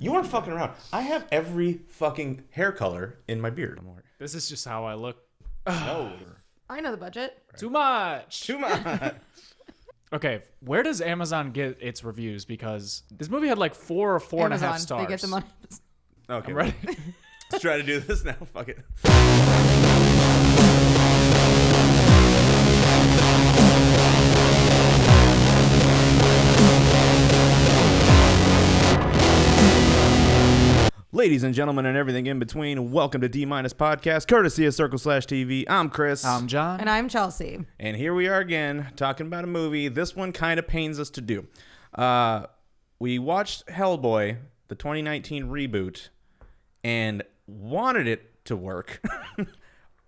You aren't fucking around. I have every fucking hair color in my beard. This is just how I look. No. I know the budget. Right. Too much. Okay, where does Amazon get its reviews? Because this movie had like 4 or 4.5 stars. They get the money. Okay. I'm ready. Let's try to do this now. Fuck it. Ladies and gentlemen and everything in between, welcome to dminus Podcast, courtesy of Circle/TV. I'm Chris. I'm John. And I'm Chelsea. And here we are again, talking about a movie. This one kind of pains us to do. We watched Hellboy, the 2019 reboot, and wanted it to work,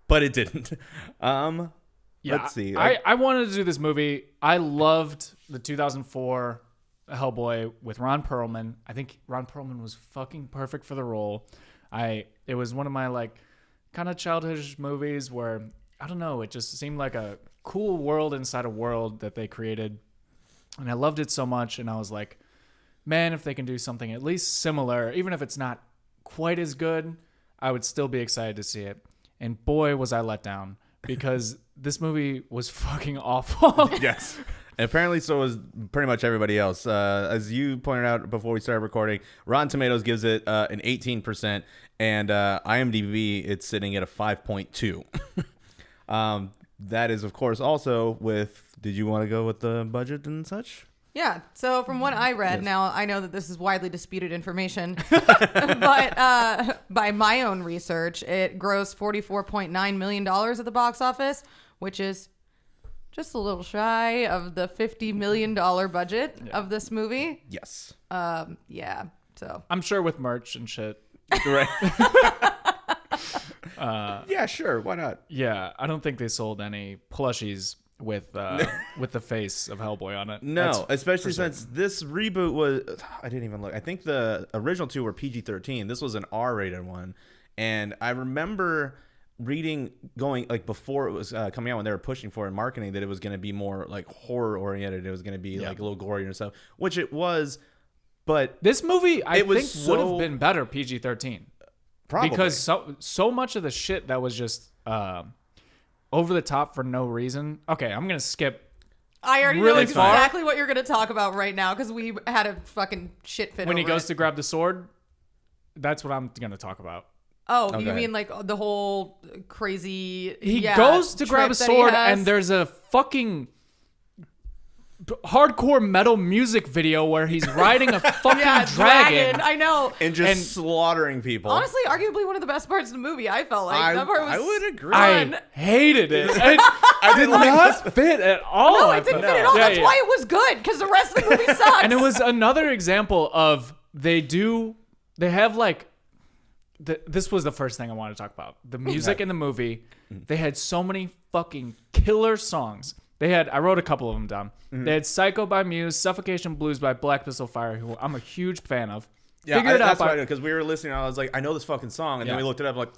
but it didn't. Let's see. I wanted to do this movie. I loved the 2004 Hellboy with Ron Perlman. I think Ron Perlman was fucking perfect for the role. It was one of my like kind of childish movies where I don't know, it just seemed like a cool world inside a world that they created, and I loved it so much. And I was like, man, if they can do something at least similar, even if it's not quite as good, I would still be excited to see it. And boy, was I let down, because this movie was fucking awful. Yes. And apparently so was pretty much everybody else. As you pointed out before we started recording, Rotten Tomatoes gives it an 18%, and IMDb, it's sitting at a 5.2. That is, of course, also with, did you want to go with the budget and such? Yeah. So from what I read, yes. Now I know that this is widely disputed information, but by my own research, it grossed $44.9 million at the box office, which is just a little shy of the $50 million budget of this movie. Yes. Yeah. So I'm sure with merch and shit. Right. Yeah, sure. Why not? Yeah, I don't think they sold any plushies with the face of Hellboy on it. No, especially since this reboot was, I didn't even look. I think the original two were PG-13. This was an R-rated one. And I remember going like before it was coming out, when they were pushing for it in marketing, that it was going to be more like horror oriented. It was going to be like a little gory and stuff, which it was. But this movie, I think, would have been better PG-13. Probably. Because so much of the shit that was just over the top for no reason. Okay, I'm going to skip. I already know exactly what you're going to talk about right now, because we had a fucking shit fit when over he goes it. to grab the sword. That's what I'm going to talk about. Oh, you mean like the whole crazy... He goes to grab a sword, and there's a fucking hardcore metal music video where he's riding a fucking dragon. I know. And just slaughtering people. Honestly, arguably one of the best parts of the movie, I felt like. That part was I would agree. I hated it. I did not fit at all. No, it didn't fit at all. That's why it was good, because the rest of the movie sucks. And it was another example of they have like... This was the first thing I wanted to talk about. The music in the movie. They had so many fucking killer songs. I wrote a couple of them down. They had Psycho by Muse, Suffocation Blues by Black Pistol Fire, who I'm a huge fan of. Yeah, that's why I know, because we were listening. I was like, I know this fucking song. And then we looked it up, like,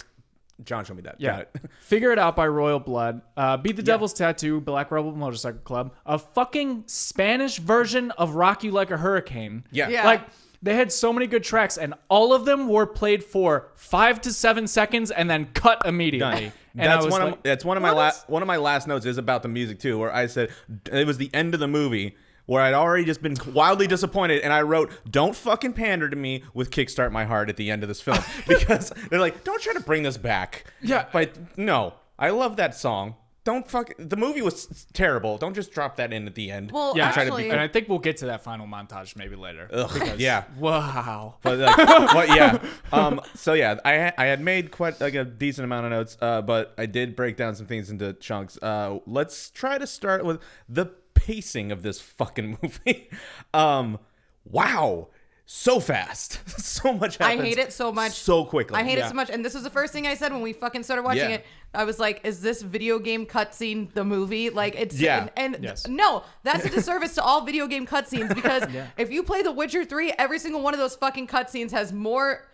John showed me that. Yeah. Figure It Out by Royal Blood. Beat the Devil's Tattoo, Black Rebel Motorcycle Club. A fucking Spanish version of Rock You Like a Hurricane. Yeah. Like... They had so many good tracks, and all of them were played for 5 to 7 seconds and then cut immediately. And that's one of my last notes is about the music too, where I said it was the end of the movie where I'd already just been wildly disappointed, and I wrote, "Don't fucking pander to me with Kickstart My Heart" at the end of this film, because they're like, "Don't try to bring this back." Yeah, but no, I love that song. The movie was terrible. Don't just drop that in at the end. Well, yeah, actually, and I think we'll get to that final montage maybe later. Yeah. Wow. But yeah. So yeah, I had made quite like a decent amount of notes, but I did break down some things into chunks. Let's try to start with the pacing of this fucking movie. Wow. So fast. So much happens. I hate it so much. So quickly. I hate it so much. And this was the first thing I said when we fucking started watching it. I was like, is this video game cutscene the movie? Like, it's... Yeah. No, that's a disservice to all video game cutscenes, because if you play The Witcher 3, every single one of those fucking cutscenes has more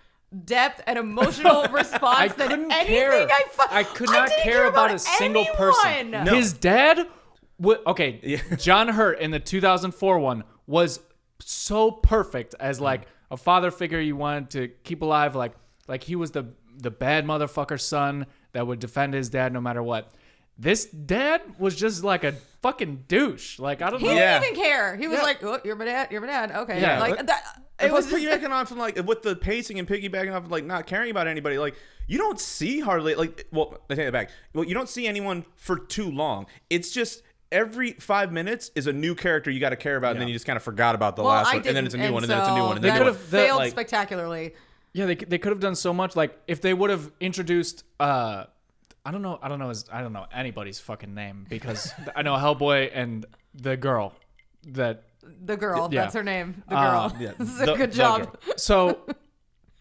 depth and emotional response than anything I could not care about a single person. No. His dad... John Hurt in the 2004 one was so perfect as like a father figure you wanted to keep alive, like he was the bad motherfucker son that would defend his dad no matter what. This dad was just like a fucking douche. Like, I don't know. He didn't even care. He was like, "Oh, you're my dad. Okay." Yeah. Like that. It was piggybacking off from like with the pacing and piggybacking off of like not caring about anybody. Like you don't see hardly like I take it back. Well, you don't see anyone for too long. It's just every 5 minutes is a new character you got to care about, and then you just kind of forgot about the last one, and then it's a new one, and then it's a new one, and they then could have failed spectacularly. Yeah, they could have done so much. Like if they would have introduced. I don't know anybody's fucking name because I know Hellboy and the girl that's her name. The girl. This is a good job. So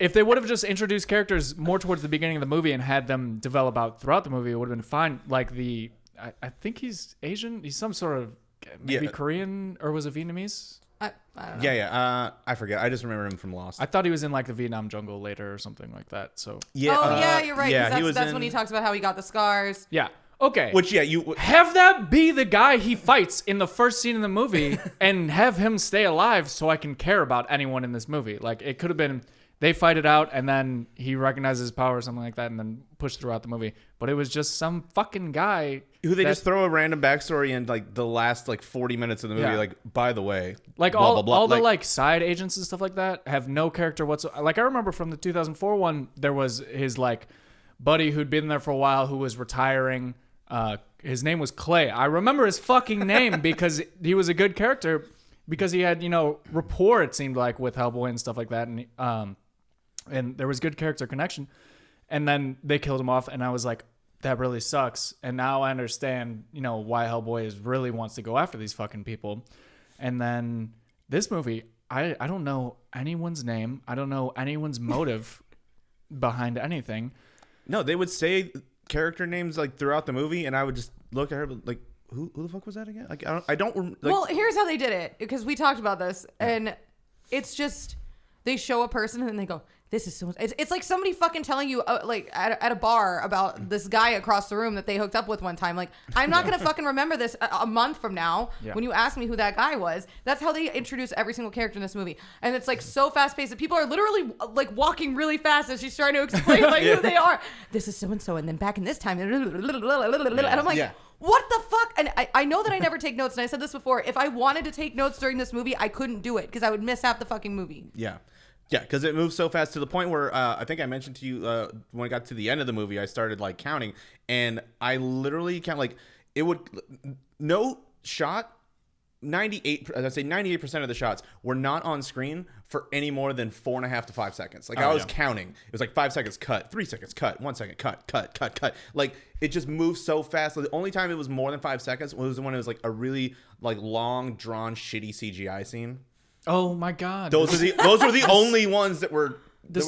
if they would have just introduced characters more towards the beginning of the movie and had them develop out throughout the movie, it would have been fine. Like I think he's Asian. He's some sort of maybe Korean or was it Vietnamese? I don't know. I forget. I just remember him from Lost. I thought he was in like the Vietnam jungle later or something like that. So you're right. Yeah, that's when he talks about how he got the scars. Yeah. Okay. Which you have that be the guy he fights in the first scene in the movie, and have him stay alive so I can care about anyone in this movie. Like it could have been they fight it out and then he recognizes his power or something like that, and then push throughout the movie. But it was just some fucking guy who they just throw a random backstory in like the last like 40 minutes of the movie. Yeah. Like, by the way, like blah, blah, blah. all the like side agents and stuff like that have no character whatsoever. Like I remember from the 2004 one, there was his like buddy who'd been there for a while who was retiring. His name was Clay. I remember his fucking name because he was a good character because he had, rapport, it seemed like, with Hellboy and stuff like that. And there was good character connection. And then they killed him off. And I was like, that really sucks. And now I understand, why Hellboy really wants to go after these fucking people. And then this movie, I don't know anyone's name. I don't know anyone's motive behind anything. No, they would say character names like throughout the movie, and I would just look at her like, who the fuck was that again? Like, I don't. Like, well, here's how they did it, because we talked about this, and it's just they show a person and then they go, "This is so." It's like somebody fucking telling you, like at a bar about this guy across the room that they hooked up with one time. Like, I'm not gonna fucking remember this a month from now when you ask me who that guy was. That's how they introduce every single character in this movie, and it's like so fast paced that people are literally like walking really fast as she's trying to explain like who they are. This is so and so, and then back in this time, and I'm like. What the fuck? And I know that I never take notes, and I said this before. If I wanted to take notes during this movie, I couldn't do it because I would miss half the fucking movie. Yeah. Yeah, because it moves so fast to the point where I think I mentioned to you when I got to the end of the movie, I started like counting, and I literally count like it would no shot. 98% of the shots were not on screen for any more than 4.5 to 5 seconds. Like I was counting. It was like 5 seconds cut, 3 seconds cut, 1 second cut. Like it just moves so fast. The only time it was more than 5 seconds was when it was like a really like long drawn shitty CGI scene. Oh my god. Those were the only ones that were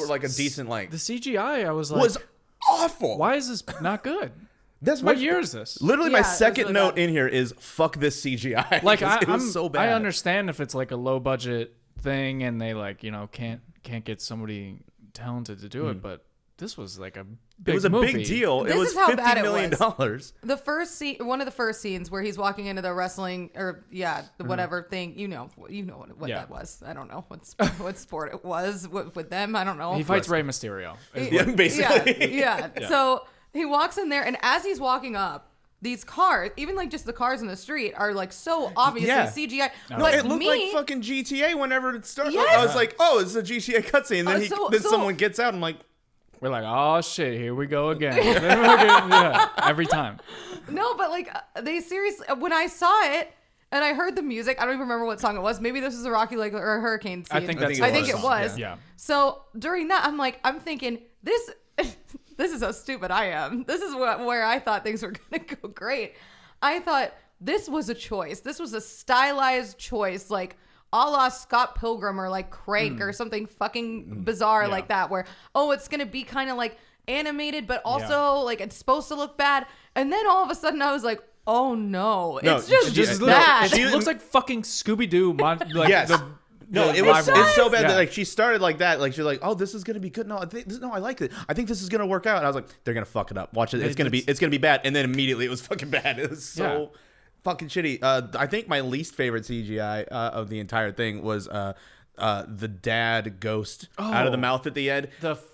like a decent length. The CGI I was like was awful. Why is this not good? That's what year is this? Literally, my second note in here is "fuck this CGI." Like it was so bad. I understand if it's like a low budget thing and they like can't get somebody talented to do it, but this was like a big. It was a movie. big deal. This it was is how bad $50 it million. The first scene, one of the first scenes where he's walking into the wrestling or whatever thing. You know what that was. I don't know what sport it was with them. I don't know. He fights Rey Mysterio. Basically. Yeah. So. He walks in there, and as he's walking up, these cars, even like just the cars in the street, are like so obviously CGI. No, it looked like fucking GTA whenever it started. Yes. I was like, oh, it's a GTA cutscene. And then someone gets out, and I'm like, we're like, oh shit, here we go again. Every time. No, but like they seriously, when I saw it and I heard the music, I don't even remember what song it was. Maybe this was a Rocky Lake or a Hurricane scene. I think it was. Yeah. So during that, I'm thinking this. This is how stupid I am. This is where I thought things were going to go great. I thought this was a choice. This was a stylized choice, like a la Scott Pilgrim or like Crank or something fucking bizarre like that, where, it's going to be kind of like animated, but also like it's supposed to look bad. And then all of a sudden I was like, oh no, it's just bad. It looks like fucking Scooby-Doo. No, it's so bad that like she started like that. Like she's like, "Oh, this is gonna be good." No, I like it. I think this is gonna work out. And I was like, "They're gonna fuck it up. Watch it. It's gonna be bad." And then immediately it was fucking bad. It was so fucking shitty. I think my least favorite CGI of the entire thing was the dad ghost out of the mouth at the end.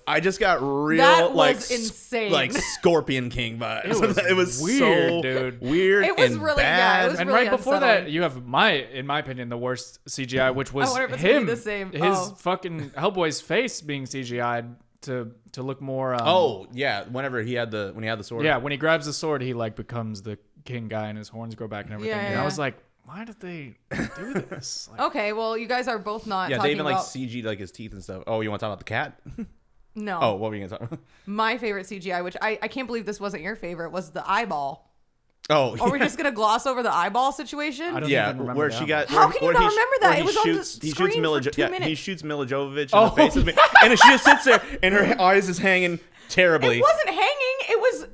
I just got real That was insane. like Scorpion King vibes. It was weird, so dude. Weird. It was and really bad. it was And really right before that, unsettling. you have in my opinion, the worst CGI, which was I wonder if it's gonna him. be the same. His Oh. fucking Hellboy's face being CGI'd to look more. Oh yeah, when he had the sword. Yeah, when he grabs the sword, he like becomes the king guy, and his horns grow back and everything. Yeah, And yeah. I was like, why did they do this? Like, Okay, well, you guys are both not Yeah, talking they even like about... CG'd like his teeth and stuff. Oh, you want to talk about the cat? No. Oh, what were you gonna talk about? My favorite CGI, which I can't believe this wasn't your favorite, was the eyeball. Oh, Are we just going to gloss over the eyeball situation? I don't yeah, even remember where that she one. got. How can you where not he- remember where that? he It was on the shoots, he screen shoots Mila, for 2 He minutes. shoots Mila Jovovich in the face, and she just sits there, and her eyes is hanging terribly. It wasn't hanging. It was...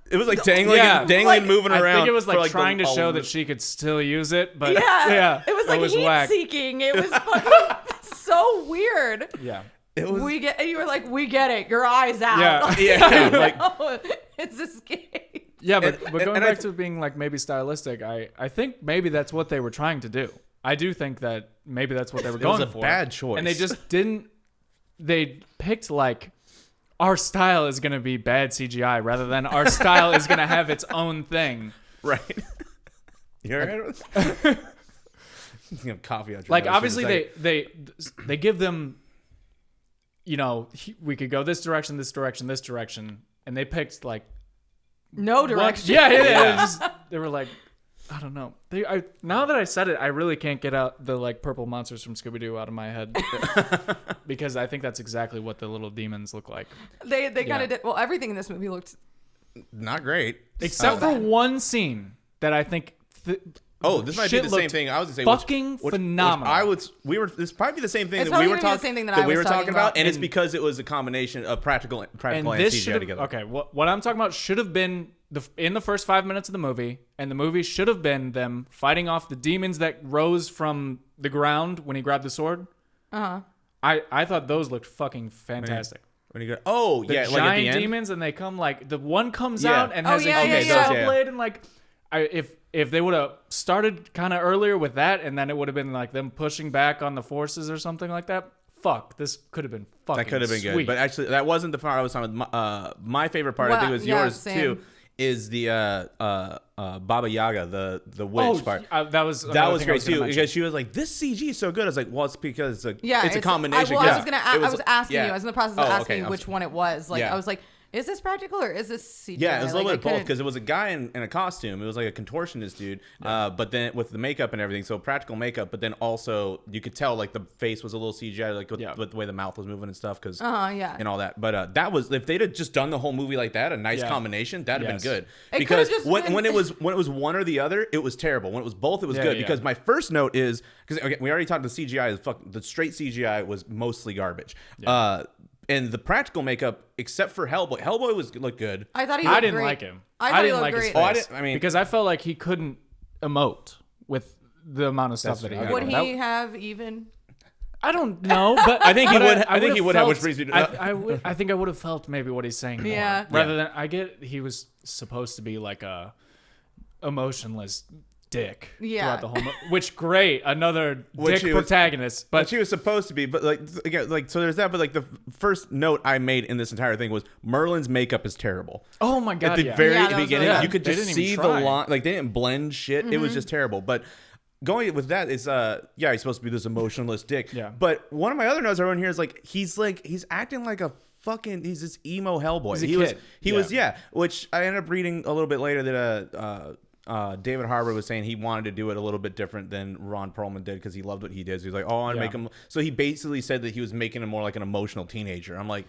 It was like dangling, Yeah. dangling, Like, and moving I around. think it was for, like trying the- to show all that the- she could still use it, but yeah. It was like heat whack. seeking. It was fucking so weird. Yeah. It was. You were like, we get it. Your eyes out. Yeah. Yeah, like No, it's escape. Yeah, but And- going and back I- to being like maybe stylistic, I think maybe that's what they were trying to do. I do think that maybe that's what they were It was going a for. bad choice. And they just didn't. They picked like our style is going to be bad CGI rather than our style is going to have its own thing. right. You alright? You have coffee out your Like nose obviously for a second. they give them, we could go this direction, and they picked like No what- direction. Yeah. They were like, I don't know. Now that I said it, I really can't get out the like purple monsters from Scooby Doo out of my head because I think that's exactly what the little demons look like, They kind Yeah. of did. Well, everything in this movie looked... Not great. except for one scene that I think. This might be shit the same looked thing. I was gonna say fucking phenomenal. This probably be the same thing It's that we probably were gonna be the talking. same thing that I we was were talking talking about, about. and it's And- because it was a combination of practical and this CGI should together. okay. What I'm talking about should have been in the first 5 minutes of the movie, and the movie should have been them fighting off the demons that rose from the ground when he grabbed the sword. I thought those looked fucking fantastic. When you go, The yeah, giant like at the end. demons, and they come like the one comes Yeah. out and Oh, has yeah, a yeah, saw yeah. blade, and like if they would have started kind of earlier with that, and then it would have been like them pushing back on the forces or something like that. Fuck, this could have been fucking. That could have been sweet. good, but actually, that wasn't the part I was talking about. My favorite part, I think, was yeah, yours same. too. Is the Baba Yaga, the witch part. That was That was another thing I great gonna too, mention. because she was like, "This CG is so good." I was like, "Well, it's because Yeah, it's a combination." I was It I was asking yeah. you. I was in the process of Oh, asking okay. you which one it was. Like, Yeah. I was like, is this practical or is this CGI? Yeah, it was a little Like, bit of I both couldn't- because it was a guy in a costume. It was like a contortionist dude, but then with the makeup and everything, so practical makeup. But then also you could tell like the face was a little CGI, like with the way the mouth was moving and stuff, because yeah. and all that. But that was, if they'd have just done the whole movie like that, a nice Yeah. combination, that'd have Yes. been good. It Because could've just been- when it was one or the other, it was terrible. When it was both, it was Yeah, good. yeah. Because my first note is because we already talked. The CGI is the straight CGI was mostly garbage. And the practical makeup, except for Hellboy, looked good. I thought he. I looked didn't great. like him. I thought he didn't looked like his great. face. Oh, I didn't- I mean- because I felt like he couldn't emote with the amount of stuff That's that he true. had. Would That- he have even? I don't know, but I think he but would. I think he would've would have, which felt- brings me to. I think I would have felt maybe what he's saying more. Yeah. Rather than I get he was supposed to be like a emotionless dick Yeah. throughout the whole which great, another Which dick he was- protagonist. But But she was supposed to be, but again, so there's that. But like the first note I made in this entire thing was Merlin's makeup is terrible. oh my god, At the yeah. very Yeah, that was beginning, really you bad. could They just didn't even see the try. line. Like they didn't blend shit. It was just terrible. But going with that is he's supposed to be this emotionless dick. Yeah. But one of my other notes I wrote in here is he's acting like a fucking, he's this emo Hellboy. He's a he was kid. he Yeah. was which I ended up reading a little bit later that David Harper was saying he wanted to do it a little bit different than Ron Perlman did because he loved what he did. So he was like, oh, I want to Yeah. make him. So he basically said that he was making him more like an emotional teenager. I'm like,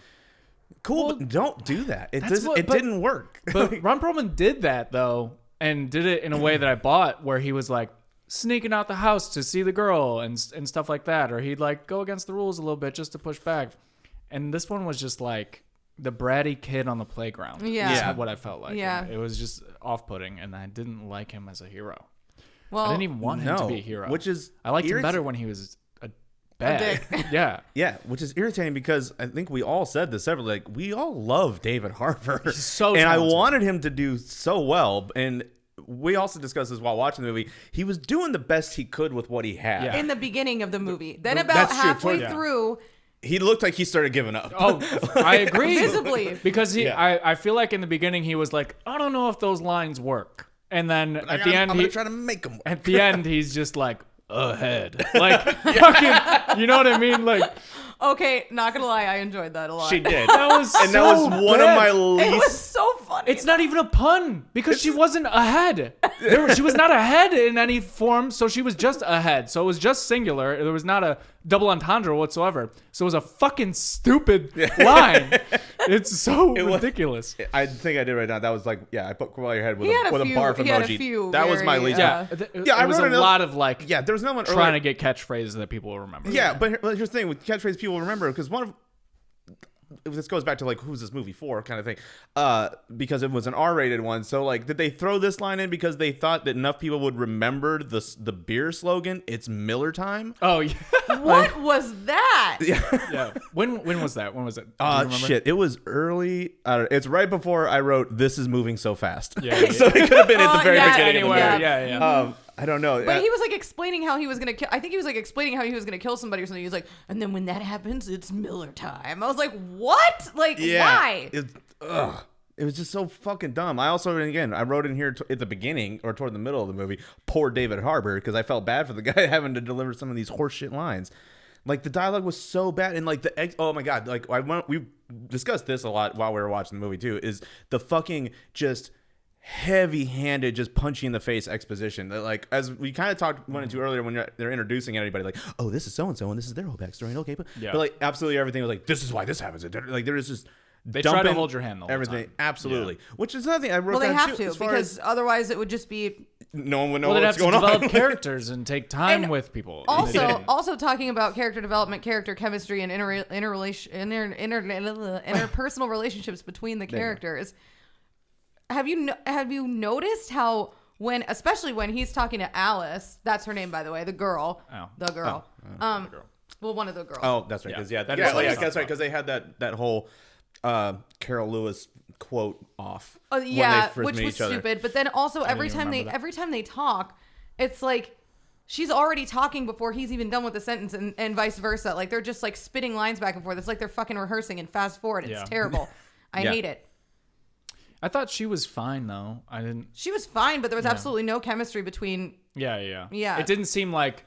cool, but don't do that. It That's doesn't. what- It but- didn't work. But Ron Perlman did that though, and did it in a way that I bought, where he was like sneaking out the house to see the girl and stuff like that, or he'd like go against the rules a little bit just to push back. And this one was just like the bratty kid on the playground. Yeah. is Yeah. what I felt like. Yeah. And it was just off-putting, and I didn't like him as a hero. Well, I didn't even want him to be a hero. which is I liked him irrit- better when he was a bad. dick. Yeah. Yeah, which is irritating because I think we all said this separately. Like we all love David Harper, He's so and I talented. wanted him to do so well. And we also discussed this while watching the movie. He was doing the best he could with what he had. Yeah. In the beginning of the movie. Then about That's true. halfway Yeah. through, He looked like he started giving up. Oh, I agree. Visibly. Because Yeah. I feel like in the beginning he was like, I don't know if those lines work. And then at the end, I'm gonna try to make them work. at the end, he's just like, ahead. Like, fucking, you know what I mean? Like, okay, not gonna lie, I enjoyed that a lot. She did. that was And that was one of my It was least. so funny. It's not even a pun because she wasn't ahead. She was not ahead in any form, so she was just ahead. So it was just singular. There was not a double entendre whatsoever. So it was a fucking stupid line. It's so ridiculous. I think I did right now. That was like, I put while your head with He had a a few- barf he had a emoji. few That was my very, least. Yeah, I it was wrote a lot of like there was no one trying to get catchphrases that people will remember. Yeah, but here's the thing with catchphrase people remember, because one of this goes back to like who's this movie for kind of thing, because it was an R-rated one. So like, did they throw this line in because they thought that enough people would remember the beer slogan? It's Miller time. Oh yeah. What was that? Yeah. When was that? When was it? Do you remember? Shit, it was early. It's right before I wrote "This is moving so fast." Yeah. So it could have been at the very yeah, beginning. Anywhere. Of the movie. Yeah. I don't know. But he was like explaining how he was gonna kill. I think he was like explaining how he was gonna kill somebody or something. He was like, and then when that happens, it's Miller time. I was like, what? Like, why? It was just so fucking dumb. I also, again, I wrote in here at the beginning or toward the middle of the movie, poor David Harper, because I felt bad for the guy having to deliver some of these horseshit lines. Like, the dialogue was so bad, and like oh my god, like we discussed this a lot while we were watching the movie too. Is the fucking just heavy-handed, just punchy in the face exposition that, like, as we kind of went into earlier when they're introducing anybody, like, oh, this is so and so and this is their whole backstory, and okay, but like absolutely everything was like, this is why this happens. Like, there was just They try to hold your hand the whole everything time. Absolutely, which is another thing I wrote. Well, they down have too, to, as far because as otherwise it would just be. no one would know Well, they'd have what's to going develop on. characters and take time And with people. And they didn't. Also talking about character development, character chemistry, and interpersonal relationships between the characters. Have you noticed how especially when he's talking to Alice, that's her name, by the way, the girl, the girl. Well, one of the girls. Oh, that's right. Because That is what he's that's right. talking Because they had that whole Carol Lewis quote off. Yeah, when they first which met was each other. stupid. But then also every even time remember they talk, it's like she's already talking before he's even done with the sentence, and vice versa. Like, they're just like spitting lines back and forth. It's like they're fucking rehearsing and fast forward. It's terrible. I hate it. I thought she was fine though. I didn't. She was fine, but there was absolutely no chemistry between. Yeah. Yeah. It didn't seem like,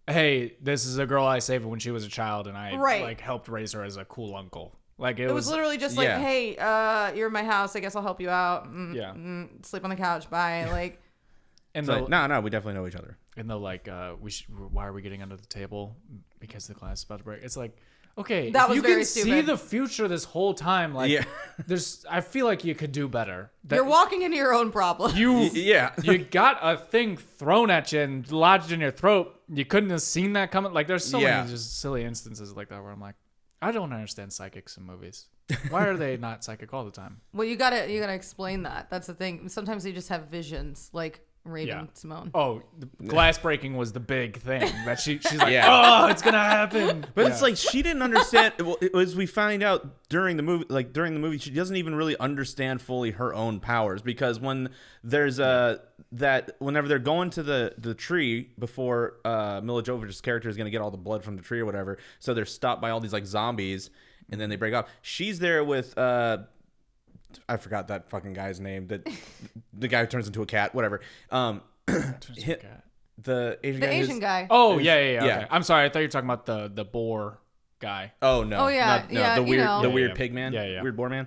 hey, this is a girl I saved when she was a child, and I like helped raise her as a cool uncle. Like it was literally just like, hey, you're in my house. I guess I'll help you out. Sleep on the couch. Bye. Like. And So, no, we definitely know each other. And they're like, why are we getting under the table? Because the glass is about to break. It's like, okay, That if was you very can see stupid. the future this whole time, like, I feel like you could do better. You're walking into your own problem. You got a thing thrown at you and lodged in your throat. You couldn't have seen that coming. Like, there's so many just silly instances like that where I'm like, I don't understand psychics in movies. Why are they not psychic all the time? Well, you gotta explain that. That's the thing. Sometimes they just have visions, like Raven Simone. Oh, the glass breaking was the big thing that she's like, oh, it's gonna happen. But it's like she didn't understand. Well, as we find out during the movie, she doesn't even really understand fully her own powers, because when there's whenever they're going to the tree before Mila Jovovich's character is gonna get all the blood from the tree or whatever, so they're stopped by all these like zombies, and then they break off. She's there with I forgot that fucking guy's name. The guy who turns into a cat, whatever. The Asian guy. Oh yeah. Okay. I'm sorry. I thought you were talking about the boar guy. Oh no. Oh yeah. The weird pig man. Yeah. Weird boar man.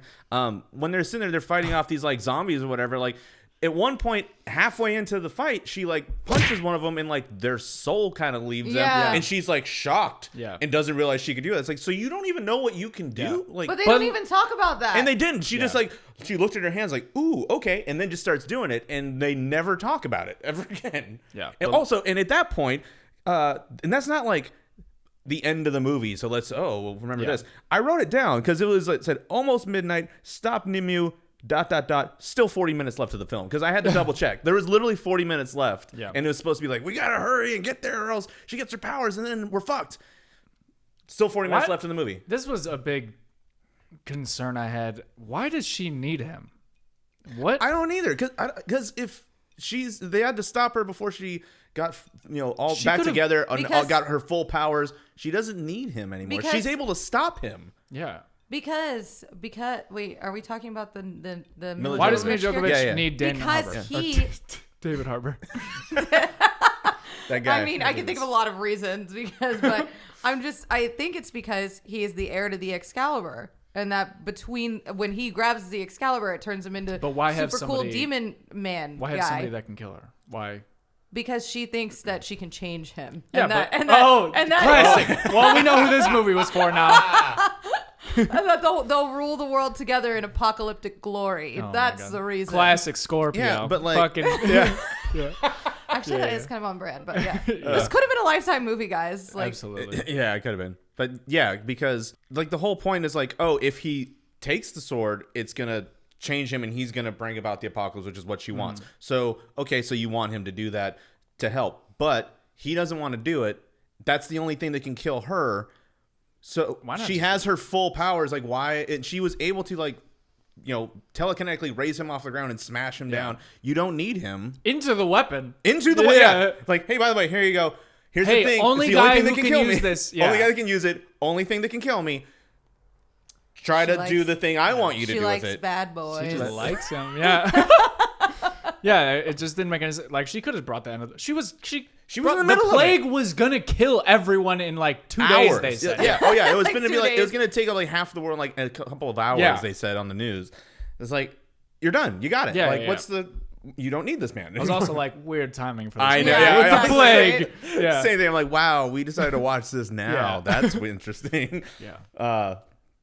When they're sitting there, they're fighting off these like zombies or whatever. Like, at one point, halfway into the fight, she like punches one of them, and like their soul kind of leaves them, and she's like shocked, and doesn't realize she could do that. It's like, so you don't even know what you can do, like, but they don't even talk about that. and they didn't. She just like, she looked at her hands like, ooh, okay, and then just starts doing it, and they never talk about it ever again. Yeah, and also, and at that point, and that's not like the end of the movie. So remember this. I wrote it down because it was like, said almost midnight. Stop Nimue. ... Still 40 minutes left of the film, because I had to double check. There was literally 40 minutes left, and it was supposed to be like, we gotta hurry and get there, or else she gets her powers, and then we're fucked. Still 40 minutes left in the movie. This was a big concern I had. Why does she need him? What? I don't either, because if they had to stop her before she got all She back could've- together and because- got her full powers. She doesn't need him anymore. Because- She's able to stop him. Yeah. Because wait, are we talking about the Military Why does Djokovic. Mila Djokovic Yeah. need Dan because Harper? he David Harper. That guy. I mean, I can think of a lot of reasons but I think it's because he is the heir to the Excalibur. And that when he grabs the Excalibur, it turns him into But why have super cool somebody- demon man Why have guy. somebody that can kill her? Why? Because she thinks that she can change him. Yeah, and that, but and that, oh, and that, classic. Well, we know who this movie was for now. and that they'll rule the world together in apocalyptic glory. Oh my That's God. the reason. Classic Scorpio. Yeah, but, like- fucking Yeah. Actually, that is kind of on brand, but yeah. This could have been a Lifetime movie, guys. Like, Absolutely. Yeah, it could have been. But yeah, because like the whole point is like, oh, if he takes the sword, it's gonna change him and he's gonna bring about the apocalypse, which is what she wants. So okay, so you want him to do that to help, but he doesn't want to do it. That's the only thing that can kill her. So Why not she just- has her full powers. Like why? And she was able to like, telekinetically raise him off the ground and smash him down. You don't need him Into the weapon. into the way. Yeah. Like, hey, by the way, here you go. Here's Hey, the thing. only It's the only guy thing who that can can kill use me. this. Yeah. Only guy that can use it. Only thing that can kill me. Try She to likes- do the thing I want you to she do likes with it. bad boys. She just likes him. Yeah. Yeah, it just didn't make any sense. Like she could have brought the end of she was in the middle of the plague it. was gonna kill everyone in like 2 days, Hours. they said. Yeah. Oh yeah. It was Like gonna be 2 like it was days. gonna take up like half the world in like a couple of hours. Yeah. They said on the news. It's like you're done. You got it. Yeah, like yeah, what's the? You don't need this man. It was also like weird timing for this. I movie. know. Yeah, Yeah, With I the know. plague. Yeah. Same thing. I'm like, wow, we decided to watch this now. Yeah. That's interesting. Yeah.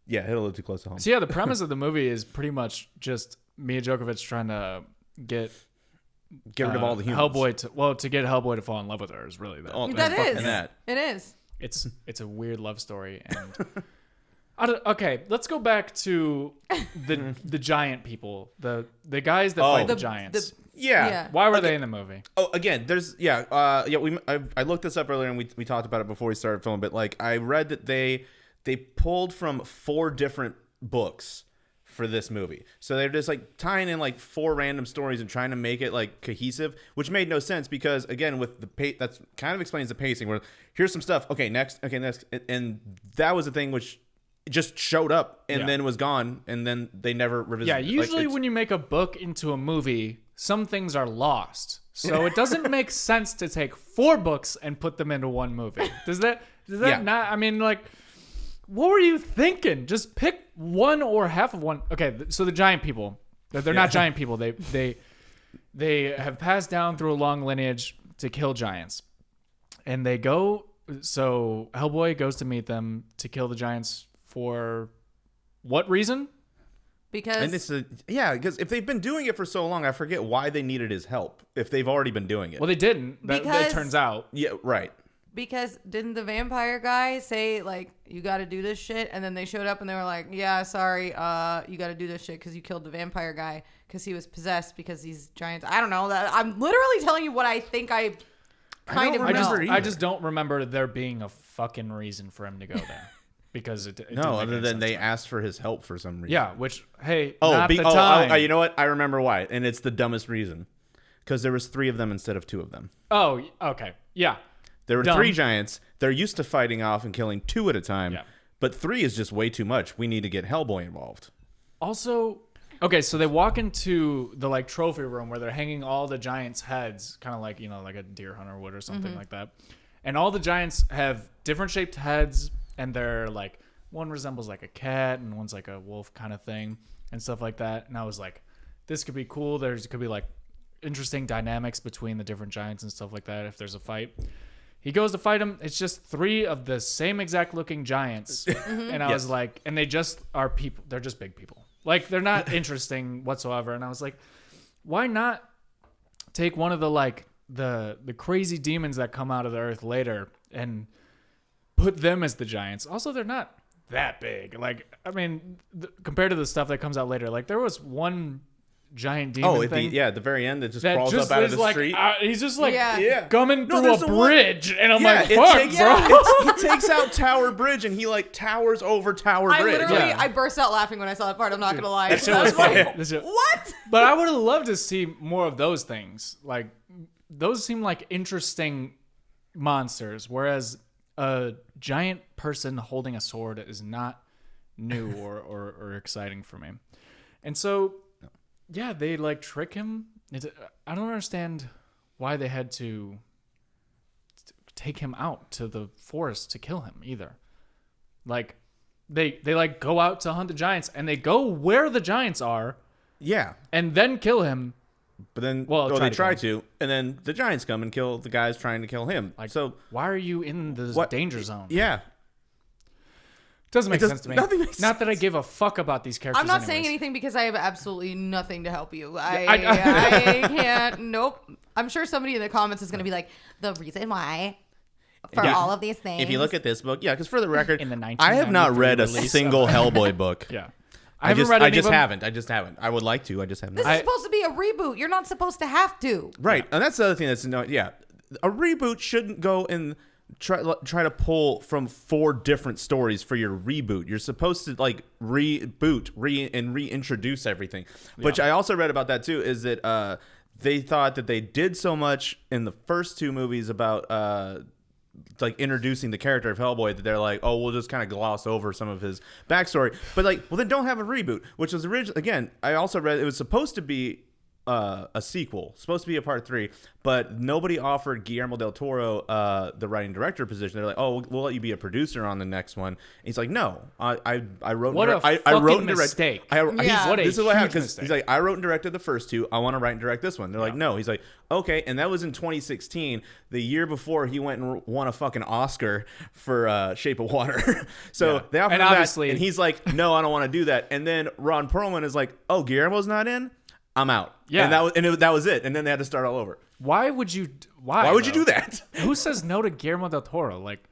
Yeah, hit a little too close to home. So yeah, the premise of the movie is pretty much just Mila Djokovic trying to get Get rid of all the humans. Hellboy to get Hellboy to fall in love with her is really that. Oh, That fucking is. that. It is. It's a weird love story and okay, let's go back to the giant people, the guys that fight the giants. Yeah. Why were they in the movie? Oh, again, there's I looked this up earlier and we talked about it before we started filming. But like I read that they pulled from 4 different books for this movie, so they're just like tying in like 4 random stories and trying to make it like cohesive, which made no sense because again with the that's kind of explains the pacing. Where here's some stuff, okay, next, and that was the thing which just showed up and then was gone, and then they never revisited. Yeah, it. usually Like, when you make a book into a movie, some things are lost. So it doesn't make sense to take 4 books and put them into one movie. Does that Yeah. not? I mean, like, what were you thinking? Just pick one or half of one. Okay, so the giant people, they're not giant people. They have passed down through a long lineage to kill giants, and they go. So Hellboy goes to meet them to kill the giants for what reason? Because and it's because if they've been doing it for so long, I forget why they needed his help if they've already been doing it. Well, they didn't. That Because- turns out. Yeah, right. Because didn't the vampire guy say like you got to do this shit, and then they showed up and they were like, yeah, sorry, you got to do this shit because you killed the vampire guy because he was possessed because he's giants. I don't know. I'm literally telling you what I think I kind of don't remember know. either. I just don't remember there being a fucking reason for him to go there because it didn't No, make other any than sense they to me. asked for his help for some reason. Yeah, which hey, not the oh, time. you know what? I remember why, and it's the dumbest reason, because there was 3 of them instead of 2 of them. Oh, okay, yeah. There were Dumb. 3 giants. They're used to fighting off and killing 2 at a time. Yeah. But 3 is just way too much. We need to get Hellboy involved. Also, okay, so they walk into the like trophy room where they're hanging all the giants' heads, kind of like like a deer hunter would or something like that. And all the giants have different shaped heads, and they're like one resembles like a cat, and one's like a wolf kind of thing, and stuff like that. And I was like, this could be cool. Could be like interesting dynamics between the different giants and stuff like that if there's a fight. He goes to fight him. It's just 3 of the same exact looking giants. And I was like, and they just are people. They're just big people. Like, they're not interesting whatsoever. And I was like, why not take one of the, like, the crazy demons that come out of the earth later and put them as the giants? Also, they're not that big. Like, I mean, compared to the stuff that comes out later, like, there was one giant demon thing. At the very end, it just That crawls just up out of is the like, street. he's just like Yeah. coming through there's a the one- bridge, and I'm Yeah, like, it fuck, takes, bro. He takes out Tower Bridge, and he like towers over Tower I Bridge. literally, Yeah. I burst out laughing when I saw that part. I'm not gonna lie. That shit I was was like, funny. That shit- what? But I would have loved to see more of those things. Like, those seem like interesting monsters, whereas a giant person holding a sword is not new or exciting for me. And so, yeah, they like trick him. I don't understand why they had to take him out to the forest to kill him either. Like, they like go out to hunt the giants, and they go where the giants are, and then kill him. But then, they try to, and then the giants come and kill the guys trying to kill him. Like, so why are you in the danger zone? Yeah, Doesn't make sense to me. nothing makes Not that I give a fuck about these characters. I'm not anyways. saying anything because I have absolutely nothing to help you. I can't. Nope. I'm sure somebody in the comments is going to be like, the reason why for all of these things. If you look at this book, because for the record, In the I have not read a 1993 single Hellboy book. Yeah. I haven't read any I of them. just haven't. I would like to. I just haven't. This is supposed to be a reboot. You're not supposed to have to. Right, and that's the other thing that's a reboot shouldn't go and try to pull from 4 different stories for your reboot. You're supposed to like reboot, reintroduce everything. Which I also read about that too, is that they thought that they did so much in the first 2 movies about like introducing the character of Hellboy that they're like, oh, we'll just kind of gloss over some of his backstory. But like, well, then don't have a reboot, which was originally, again, I also read it was supposed to be a sequel, supposed to be a part 3, but nobody offered Guillermo del Toro the writing director position. They're like, oh, we'll let you be a producer on the next one. And he's like, no, I wrote. What a I fucking wrote and mistake. Yeah. What a this is what huge happened. 'Cause mistake. he's like, I wrote and directed the first 2. I want to write and direct this one. They're like, no. He's like, okay. And that was in 2016, the year before he went and won a fucking Oscar for Shape of Water. So they offered And him obviously- that, and he's like, no, I don't want to do that. And then Ron Perlman is like, oh, Guillermo's not in. I'm out. Yeah. And that was it. And then they had to start all over. Why would you? Why would you do that? Who says no to Guillermo del Toro? Like,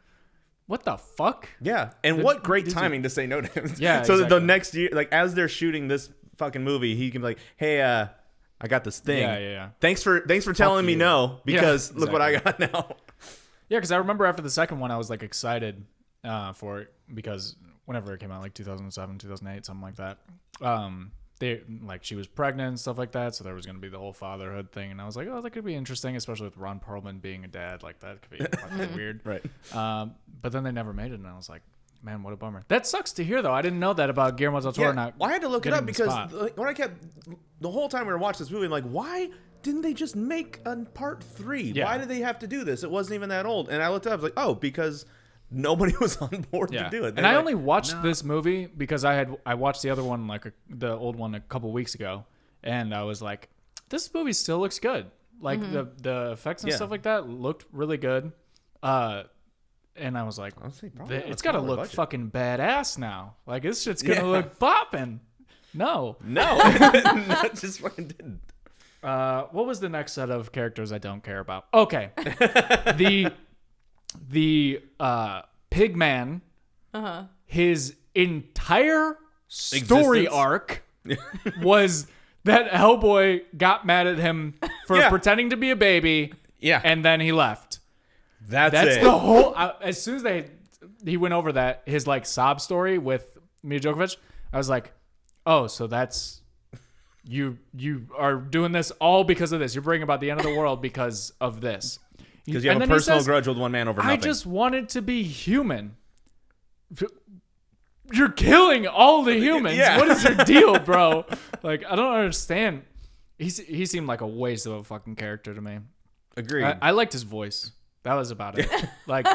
what the fuck? Yeah. And what great timing to say no to him. Yeah, So that the exactly. next year, like as they're shooting this fucking movie, he can be like, hey, I got this thing. Yeah. Thanks for telling me you. no, because Yeah, look what I got now. Yeah, because I remember after the second one, I was like excited for it because whenever it came out, like 2007, 2008, something like that. They like she was pregnant and stuff like that, so there was gonna be the whole fatherhood thing, and I was like, oh, that could be interesting, especially with Ron Perlman being a dad. Like that could be fucking weird, Right. But then they never made it, and I was like, man, what a bummer. That sucks to hear, though. I didn't know that about Guillermo del Toro. Not Well, I had to look it getting up the because spot. like, when I kept the whole time we were watching this movie, I'm like, why didn't they just make a part 3? Yeah. Why did they have to do this? It wasn't even that old. And I looked up, I was like, oh, because nobody was on board to do it. And I only watched this movie because I watched the other one, the old one, a couple weeks ago, and I was like, this movie still looks good. Like the effects and stuff like that looked really good. And I was like, it's got to look fucking badass now. Like this shit's gonna look popping. No, That just fucking didn't. what was the next set of characters I don't care about? Okay, the pig man, his entire story Existence? arc was that Hellboy got mad at him for pretending to be a baby, and then he left. That's That's it. the whole. As soon as he went over that his like sob story with Mia Djokovic, I was like, oh, so that's. You are doing this all because of this. You're bringing about the end of the world because of this. Because you And have a then he personal says, grudge with one man over nothing. I just wanted to be human. You're killing all the humans. Yeah. What is your deal, bro? Like, I don't understand. He seemed like a waste of a fucking character to me. Agreed. I liked his voice. That was about it. Like,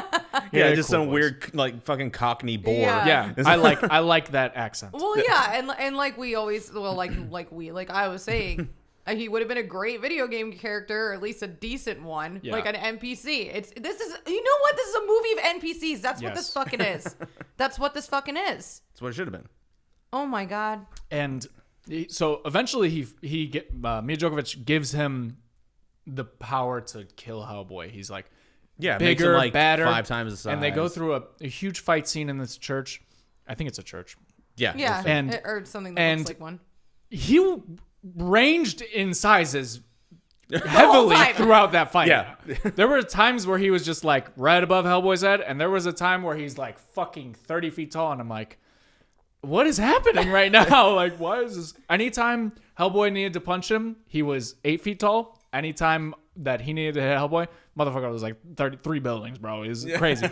yeah, a just cool some voice. weird, like, fucking Cockney bore. Yeah. Yeah, I like that accent. Well, yeah, and like we always, like I was saying, he would have been a great video game character, or at least a decent one, Yeah. like an NPC. This is you know what? This is a movie of NPCs. That's what Yes. this fucking is. That's what this fucking is. That's what it should have been. Oh my god. And so eventually Mia Djokovic gives him the power to kill Hellboy. He's like, Yeah, it makes bigger, him, like, badder, 5 times the size. and they go through a huge fight scene in this church. I think it's a church. Yeah. Yeah, And- or something that and- looks like one. He ranged in sizes heavily throughout that fight. Yeah. There were times where he was just like right above Hellboy's head, and there was a time where he's like fucking 30 feet tall, and I'm like, what is happening right now? Like, why is this? Anytime Hellboy needed to punch him, he was 8 feet tall. Anytime that he needed to hit Hellboy, motherfucker was like 33 buildings, bro. It was crazy.